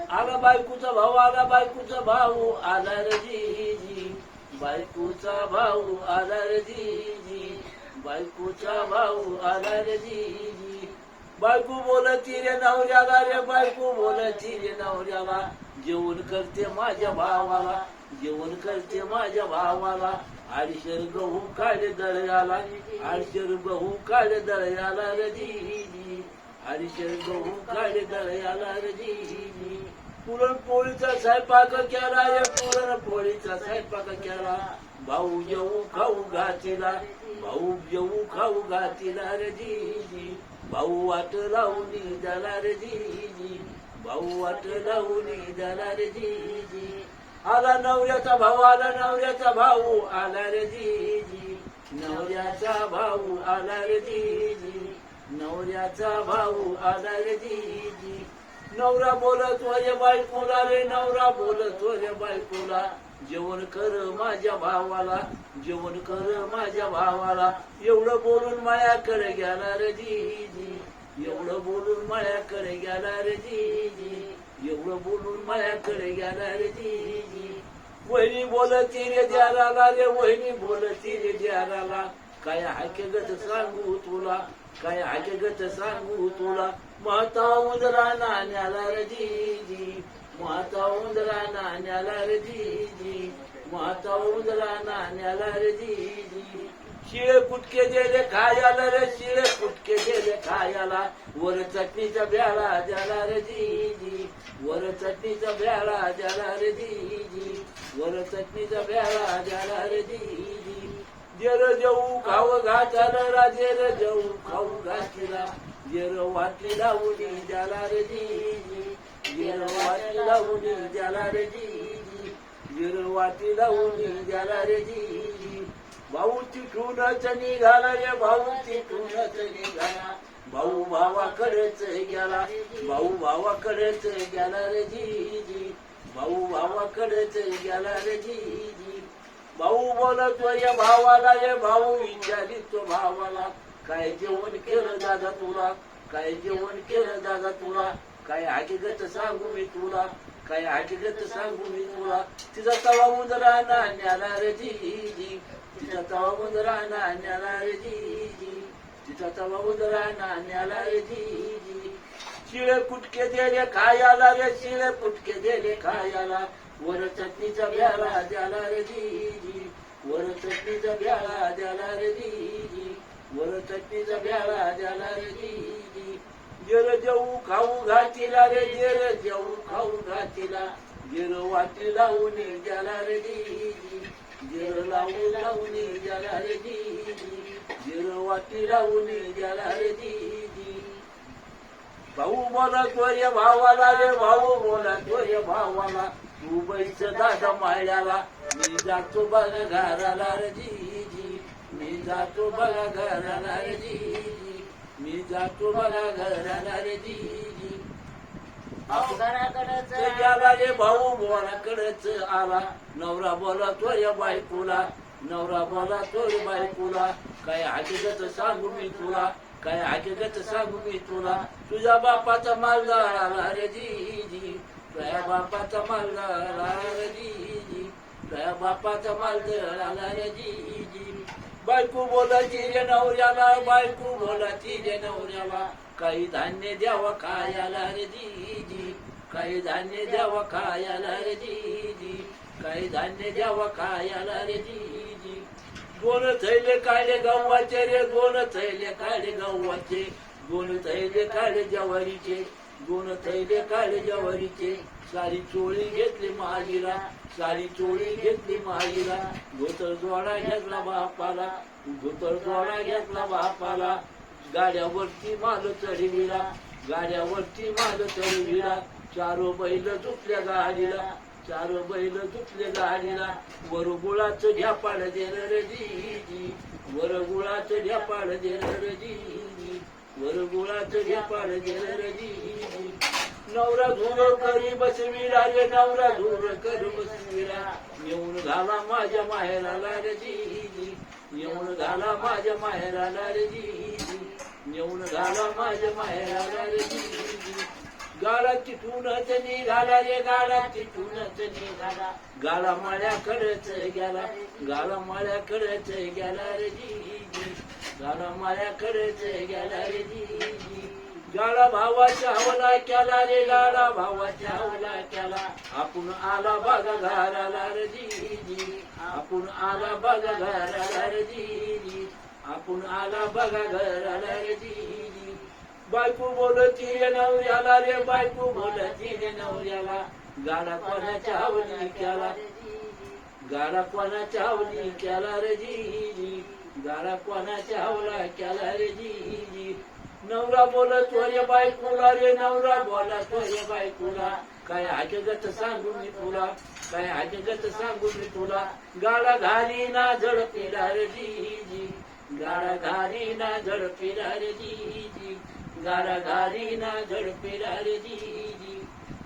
आला बायकोचा भाऊ आला बायकोचा भाऊ आला रे जी बायकोचा भाऊ आला रे जी बायकोचा भाऊ आला रे जी बायको बोलती रे नवऱ्याला रे बायको बोलती रे नवऱ्याला जेवण करते माझ्या भावाला जेवण करते माझ्या भावाला आडशर गहू काढे दळ्याला आडशर गहू काढे दळ्याला रे जी आडशर गहू काढे दळ्याला रे जी पुरणपोळीचा स्वयंपाक केला रे पुरणपोळीचा स्वयंपाक केला भाऊ जेऊ खाऊ घातीला भाऊ जेऊ खाऊ घातीला रे जी भाऊ वाट लावून झाला रे जी भाऊ वाट लावून झाला रे जी आला नवऱ्याचा भाऊ आला नवऱ्याचा भाऊ आला रे जी नवऱ्याचा भाऊ आला रे जी नवऱ्याचा भाऊ आला रे जी नवरा बोलतो रे बायकोला रे नवरा बोलतो रे बायकोला जेवण कर माझ्या भावाला जेवण कर माझ्या भावाला एवढं बोलून मायाकडे गेला रे जी एवढं बोलून मायाकडे गेला रे जी एवढं बोलून मायाकडे गेला रे जी वहिनी बोलती रे द्याराला रे वहिनी बोलती रे द्याराला काय हकीकत सांगू तुला काय हकीकत सांगू तुला माता उंदरा नाण्याला रे जी माता उंदरा नाण्याला रे जी माता उंदरा नाण्याला रे जी शिळे कुटके दिले खायला रे शिळे कुटके दिले खायला वर चटणीचा ब्याला द्याला रे जी वर चटणीचा ब्याला द्याला रे जी वर चटणीचा ब्याला द्याला रे जी जेर जेऊ खाऊ घातला राजेर जेऊ खाऊ घातला जेर वाटली लावली द्याला रे जी जेर वाटली लावली द्याला रे जी जेर वाटली लावली द्याला रे जी भाऊ तिथूनच निघाला रे भाऊ तिथूनच निघाला भाऊ भावाकडेच गेला भाऊ भावाकडेच गेला रे जी भाऊ भावाकडेच गेला रे जी भाऊ बोलतो या भावाला रे भाऊ विचारितो भावाला काय जेवण केलं दादा तुला काय जेवण केलं दादा तुला काय हकीकत सांगू मी तुला काय हकीकत सांगू मी तुला तिचा तवा उंदरा नाण्याला रे जी तिचा तवा उंदरा नाण्याला रे जी तिचा तवा उंदरा नाण्याला रे जी शिळे कुटके दिले खायला रे शिळे कुटके दिले खायला वर चटणीचा ब्याला द्याला रे जी वर चटणीचा ब्याला द्याला रे जी वर चटणीचा ब्याला द्याला रे जी जेर जेऊ खाऊ घातीला रे जेर जेऊ खाऊ घातीला जेर वाटी लावून द्याला रे जी जेर लावून द्याला रे जी जेर वाटी लावून द्याला रे जी भाऊ बोलतो रे भावाला रे भाऊ बोलतो रे भावाला तू बैस दादा माळ्याला मी जातो बघा घराला रे जी मी जातो बघा घराला रे जी मी जातो बघा घराला रे जी गेला रे भाऊ बोलाकडेच आला नवरा बोलतो रे बायकोला नवरा बोलतो रे बायकोला काय हकीकत सांगू मी तुला काय हकीकत सांगू मी तुला तुझ्या बापाचा माल झाला रे जी तुझ्या बापाचा माल झाला रे जी तुझ्या बापाचा माल झाला रे जी बायको बोलाची रे नवऱ्याला बायको बोलाची रे नवऱ्याला काही धान्य द्यावा खायला रे जी काही धान्य द्यावा खायला रे जी काही धान्य द्यावा खायला रे जी दोन थैले काढले गव्हाचे रे दोन थैले काढले गव्हाचे दोन थैले काढले ज्वारीचे दोन थैले काढले ज्वारीचे सारी चोळी घेतली मालीला सारी चोळी घेतली मालीला धोतर जोडा घेतला बापाला धोतर जोडा घेतला बापाला गाड्यावरती माल चढविला गाड्यावरती माल चढविला चारो बैल झुकल्या गाडीला चार बैल झुकले गाडीला वर गुळाचं झ्यापाड देणं रे जी वर गुळाचं झ्यापाड देणं रे जी वर गुळाचं झ्यापाड देणं रे जी नवरा धूर करी बसविला रे नवरा धूर करी बसविला येऊन घाला माझ्या माहेराला रे जी येऊन घाला माझ्या माहेराला रे जी येऊन घाला माझ्या माहेराला रे जी गाला तिथूनच निघाला रे गाला तिथूनच निघाला गाला माळ्याकडेच गेला गाला माळ्याकडेच गेला रे जी गाला माळ्याकडेच गेला रे जी गाला भावाच्या हवला केला रे गाला भावाच्या हवला केला आपण आला बघा घराला रे जी आपण आला बघा घराला रे जी आपण आला बघा घराला रे जी बायको बोलती रे नवऱ्याला रे बायको बोलती रे नवऱ्याला गाडा कोणाच्या आवली केला गाडा कोणाच्या आवली केला रे जी गाडा कोणाच्या आवला केला रे जी नवरा बोलतो रे बायकोला रे नवरा बोलतो रे बायकोला काय हकीकत सांगू मी तुला काय हकीकत सांगू मी तुला गाडा घाली ना झडपीला रे जी गाडा घाली ना झडपीला रे जी गाडा घाली ना झडपीला रे जी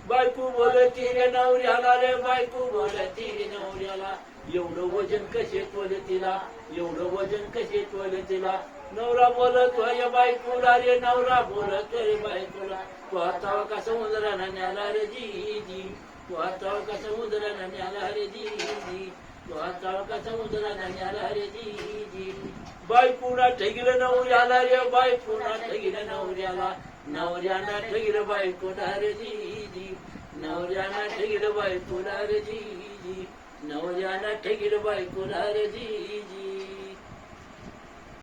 बायको बोलती रे नवऱ्याला रे बायको बोलती रे नवऱ्याला एवढं वजन कसे तोले तिला एवढं वजन कसे तोले तिला नवरा बोलतोय बायकोला रे नवरा बोलतोय रे बायकोला तू हातावा का समुद्राला न्याला रे जी तू हातावा का समुद्राला न्याला रे जी तू हातावा का समुद्राला न्याला रे जी बायकोला ठगिलं नवऱ्याला रे बायकोला ठगिलं नवऱ्याला नवऱ्याला ठगिलं बायकोला रे जी नवऱ्याला ठगिलं बायकोला रे जी नवऱ्याला ठगिलं बायकोला रे जी